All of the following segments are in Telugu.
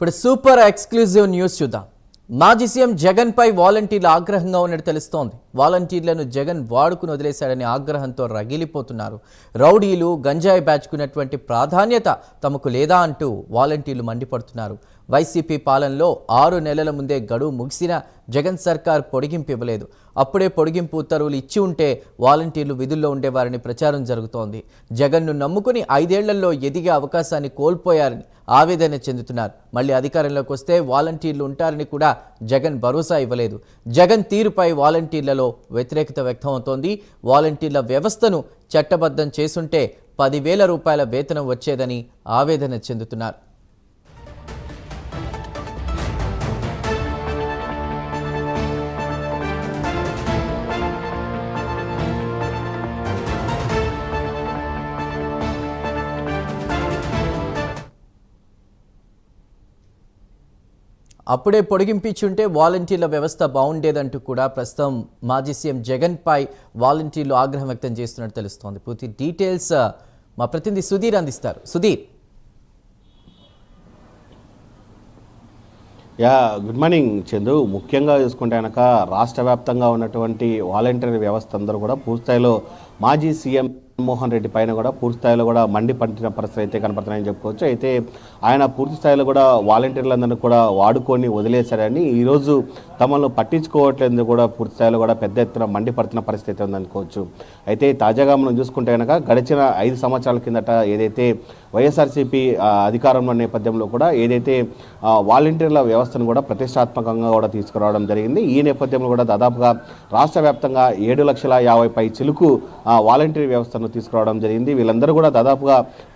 ఇప్పుడు సూపర్ ఎక్స్క్లూజివ్ న్యూస్ చూద్దాం. మాజీ సీఎం జగన్ పై వాలంటీర్లు ఆగ్రహంగా ఉన్నట్టు తెలుస్తోంది. వాలంటీర్లను జగన్ వాడుకుని వదిలేశాడని ఆగ్రహంతో రగిలిపోతున్నారు. రౌడీలు గంజాయి బ్యాచ్కున్నటువంటి ప్రాధాన్యత తమకు లేదా అంటూ వాలంటీర్లు మండిపడుతున్నారు. వైసీపీ పాలనలో 6 నెలల ముందే గడువు ముగిసినా జగన్ సర్కార్ పొడిగింపు ఇవ్వలేదు. అప్పుడే పొడిగింపు ఉత్తర్వులు ఇచ్చి ఉంటే వాలంటీర్లు విధుల్లో ఉండేవారని ప్రచారం జరుగుతోంది. జగన్ను నమ్ముకుని 5 ఏళ్లలో ఎదిగే అవకాశాన్ని కోల్పోయారని ఆవేదన చెందుతున్నారు. మళ్ళీ అధికారంలోకి వస్తే వాలంటీర్లు ఉంటారని కూడా జగన్ భరోసా ఇవ్వలేదు. జగన్ తీరుపై వాలంటీర్లలో వ్యతిరేకత వ్యక్తమవుతోంది. వాలంటీర్ల వ్యవస్థను చట్టబద్ధం చేసుంటే 10,000 రూపాయల వేతనం వచ్చేదని ఆవేదన చెందుతున్నారు. అప్పుడే పొడిగింపించుంటే వాలంటీర్ల వ్యవస్థ బాగుండేదంటూ కూడా ప్రస్తుతం మాజీ సీఎం జగన్ పై వాలంటీర్లు ఆగ్రహం వ్యక్తం చేస్తున్నట్టు తెలుస్తోంది. పూర్తి డీటెయిల్స్ మా ప్రతినిధి సుధీర్ అందిస్తారు. సుధీర్. Good morning Chandu. ముఖ్యంగా చూసుకుంటే కనుక రాష్ట్ర వ్యాప్తంగా ఉన్నటువంటి వాలంటీర్ వ్యవస్థ అందరూ కూడా పూర్తిస్థాయిలో మాజీ సీఎం జగన్మోహన్ రెడ్డి పైన కూడా పూర్తి స్థాయిలో కూడా మండిపడిన పరిస్థితి అయితే కనపడుతున్నాయని చెప్పుకోవచ్చు. అయితే ఆయన పూర్తి స్థాయిలో కూడా వాలంటీర్లందరినీ కూడా వాడుకొని వదిలేశారని, ఈరోజు తమను పట్టించుకోవట్లేదు కూడా పూర్తి స్థాయిలో కూడా పెద్ద ఎత్తున మండిపడుతున్న పరిస్థితి అయితే ఉందనుకోవచ్చు. అయితే తాజాగా మనం చూసుకుంటే కనుక గడిచిన 5 సంవత్సరాల కిందట ఏదైతే వైఎస్ఆర్సీపీ అధికారంలో నేపథ్యంలో కూడా ఏదైతే వాలంటీర్ల వ్యవస్థను కూడా ప్రతిష్టాత్మకంగా కూడా తీసుకురావడం జరిగింది. ఈ నేపథ్యంలో కూడా దాదాపుగా రాష్ట్ర వ్యాప్తంగా 7,50,000 చిలుకు వాలంటీర్ వ్యవస్థను తీసుకురావడం జరిగింది. వీళ్ళందరూ కూడా దాదాపుగా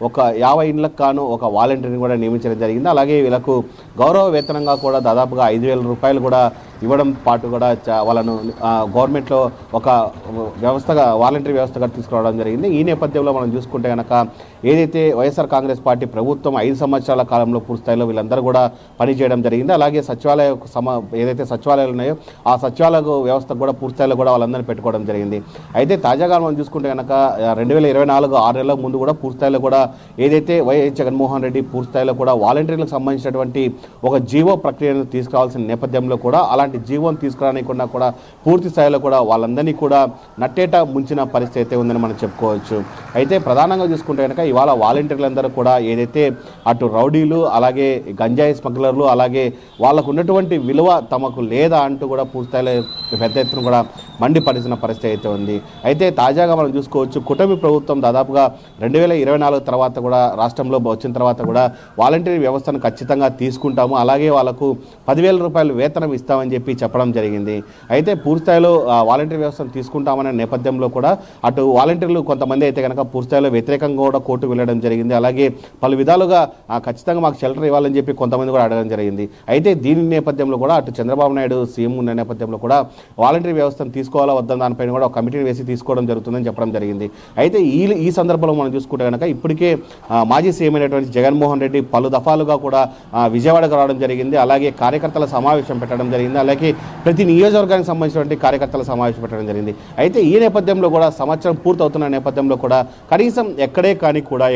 ఒక 50 ఇండ్లకు కాను ఒక వాలంటీర్ని కూడా నియమించడం జరిగింది. అలాగే వీళ్ళకు గౌరవ వేతనంగా కూడా దాదాపుగా 5,000 రూపాయలు కూడా ఇవ్వడం పాటు కూడా వాళ్ళను గవర్నమెంట్లో ఒక వ్యవస్థగా వాలంటీర్ వ్యవస్థగా తీసుకురావడం జరిగింది. ఈ నేపథ్యంలో మనం చూసుకుంటే కనుక ఏదైతే వైఎస్ఆర్ కాంగ్రెస్ పార్టీ ప్రభుత్వం 5 సంవత్సరాల కాలంలో పూర్తి స్థాయిలో వీళ్ళందరూ కూడా పనిచేయడం జరిగింది. అలాగే సచివాలయ ఏదైతే సచివాలయాలు ఉన్నాయో ఆ సచివాలయ వ్యవస్థకు కూడా పూర్తి స్థాయిలో కూడా వాళ్ళందరినీ పెట్టుకోవడం జరిగింది. అయితే తాజాగా మనం చూసుకుంటే కనుక 2024 6 నెలల ముందు కూడా పూర్తి స్థాయిలో కూడా ఏదైతే వైఎస్ జగన్మోహన్ రెడ్డి పూర్తి స్థాయిలో కూడా వాలంటీర్లకు సంబంధించినటువంటి ఒక జీవో ప్రక్రియను తీసుకురావాల్సిన నేపథ్యంలో కూడా అలాంటి జీవోను తీసుకురానికుండా కూడా పూర్తి స్థాయిలో కూడా వాళ్ళందరినీ కూడా నట్టేట ముంచిన పరిస్థితి అయితే ఉందని మనం చెప్పుకోవచ్చు. అయితే ప్రధానంగా చూసుకుంటే కనుక ఇవాళ వాలంటీర్లందరూ కూడా ఏదైతే అటు రౌడీలు అలాగే గంజాయి స్మగ్లర్లు అలాగే వాళ్ళకు ఉన్నటువంటి విలువ తమకు లేదా అంటూ కూడా పూర్తి స్థాయిలో పెద్ద ఎత్తున కూడా మండిపడిసిన పరిస్థితి అయితే ఉంది. అయితే తాజాగా మనం చూసుకోవచ్చు కూటమి ప్రభుత్వం దాదాపుగా 2024 తర్వాత కూడా రాష్ట్రంలో వచ్చిన తర్వాత కూడా వాలంటీర్ వ్యవస్థను ఖచ్చితంగా తీసుకుంటాము, అలాగే వాళ్ళకు 10,000 రూపాయలు వేతనం ఇస్తామని చెప్పి చెప్పడం జరిగింది. అయితే పూర్తిస్థాయిలో వాలంటీర్ వ్యవస్థను తీసుకుంటామనే నేపథ్యంలో కూడా అటు వాలంటీర్లు కొంతమంది అయితే కనుక పూర్తిస్థాయిలో వ్యతిరేకంగా కూడా కోర్టుకు వెళ్ళడం జరిగింది. అలాగే పలు విధాలుగా ఖచ్చితంగా మాకు షెల్టర్ ఇవ్వాలని చెప్పి కొంతమంది కూడా అడగడం జరిగింది. అయితే దీని నేపథ్యంలో కూడా అటు చంద్రబాబు నాయుడు సీఎం ఉన్న నేపథ్యంలో కూడా వాలంటీర్ వ్యవస్థను తీసుకోవాలా వద్దని దానిపైన కూడా ఒక కమిటీని వేసి తీసుకోవడం జరుగుతుందని చెప్పడం జరిగింది. అయితే ఈ సందర్భంలో మనం చూసుకుంటే కనుక ఇప్పటికే మాజీ సీఎం అయినటువంటి జగన్మోహన్ రెడ్డి పలు దఫాలుగా కూడా విజయవాడకు రావడం జరిగింది. అలాగే కార్యకర్తల సమావేశం పెట్టడం జరిగింది. అలాగే ప్రతి నియోజకవర్గానికి సంబంధించినటువంటి కార్యకర్తల సమావేశం పెట్టడం జరిగింది. అయితే ఈ నేపథ్యంలో కూడా సంవత్సరం పూర్తవుతున్న నేపథ్యంలో కూడా కనీసం ఎక్కడే కానీ కూడా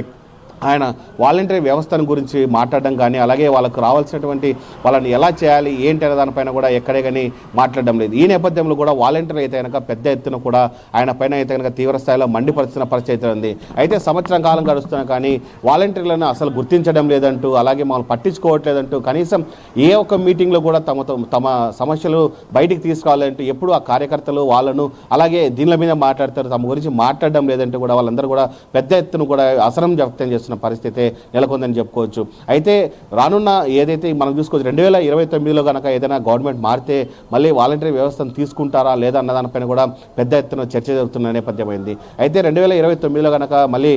ఆయన వాలంటీర్ వ్యవస్థను గురించి మాట్లాడడం కానీ అలాగే వాళ్ళకు రావాల్సినటువంటి వాళ్ళని ఎలా చేయాలి ఏంటి అనే దానిపైన కూడా ఎక్కడే కానీ మాట్లాడడం లేదు. ఈ నేపథ్యంలో కూడా వాలంటీర్ అయితే కనుక పెద్ద ఎత్తున కూడా ఆయన పైన అయితే కనుక తీవ్ర స్థాయిలో మండిపరుస్తున్న పరిస్థితి ఉంది. అయితే సంవత్సరం కాలం గడుస్తున్నా కానీ వాలంటీర్లను అసలు గుర్తించడం లేదంటూ అలాగే మమ్మల్ని పట్టించుకోవట్లేదంటూ కనీసం ఏ ఒక్క మీటింగ్లో కూడా తమ సమస్యలు బయటికి తీసుకురావాలంటూ ఎప్పుడు ఆ కార్యకర్తలు వాళ్ళను అలాగే దీనిల మీద మాట్లాడతారు, తమ గురించి మాట్లాడడం లేదంటూ కూడా వాళ్ళందరూ కూడా పెద్ద ఎత్తున కూడా అసహనం వ్యక్తం చేస్తున్నారు పరిస్థితి నెలకొందని చెప్పుకోవచ్చు. అయితే రానున్న ఏదైతే మనం చూసుకోవచ్చు 2029లో కనుక ఏదైనా గవర్నమెంట్ మారితే మళ్ళీ వాలంటీర్ వ్యవస్థను తీసుకుంటారా లేదా అన్న దానిపైన కూడా పెద్ద ఎత్తున చర్చ జరుగుతున్న నేపథ్యమైంది. అయితే 2029లో కనుక మళ్ళీ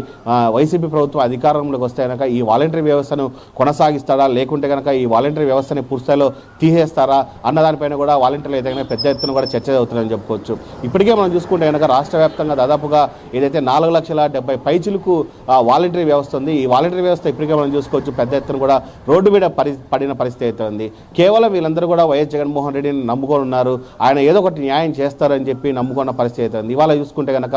వైసీపీ ప్రభుత్వం అధికారంలోకి వస్తే కనుక ఈ వాలంటీర్ వ్యవస్థను కొనసాగిస్తారా లేకుంటే కనుక ఈ వాలంటీర్ వ్యవస్థని పూర్తిస్థాయిలో తీసేస్తారా అన్న దానిపైన కూడా వాలంటీర్లు అయితే కనుక పెద్ద ఎత్తున కూడా చర్చ జరుగుతుందని చెప్పుకోవచ్చు. ఇప్పటికే మనం చూసుకుంటే కనుక రాష్ట్ర వ్యాప్తంగా దాదాపుగా ఏదైతే 4,70,000 పైచిలకు వాలంటీర్ వ్యవస్థ ఉంది. ఈ వాలంటరీ వ్యవస్థ ఇప్పటికే మనం చూసుకోవచ్చు, పెద్ద ఎత్తున కూడా రోడ్డు మీద పడిన పరిస్థితి అయితే ఉంది. కేవలం వీళ్ళందరూ కూడా వైఎస్ జగన్మోహన్ రెడ్డిని నమ్ముకొని ఉన్నారు, ఆయన ఏదో ఒకటి న్యాయం చేస్తారని చెప్పి నమ్ముకున్న పరిస్థితి అయితే ఉంది. ఇవాళ చూసుకుంటే కనుక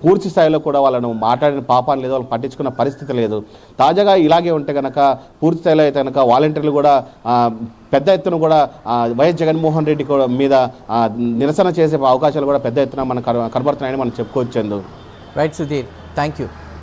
పూర్తి స్థాయిలో కూడా వాళ్ళను మాట్లాడిన పాపాన్ని లేదు, వాళ్ళు పట్టించుకున్న పరిస్థితి లేదు. తాజాగా ఇలాగే ఉంటే కనుక పూర్తి స్థాయిలో అయితే కనుక వాలంటీర్లు కూడా పెద్ద ఎత్తున కూడా వైఎస్ జగన్మోహన్ రెడ్డి మీద నిరసన చేసే అవకాశాలు కూడా పెద్ద ఎత్తున మనకు కనబడుతున్నాయని మనం చెప్పుకోవచ్చు. Right Sudheer, thank you.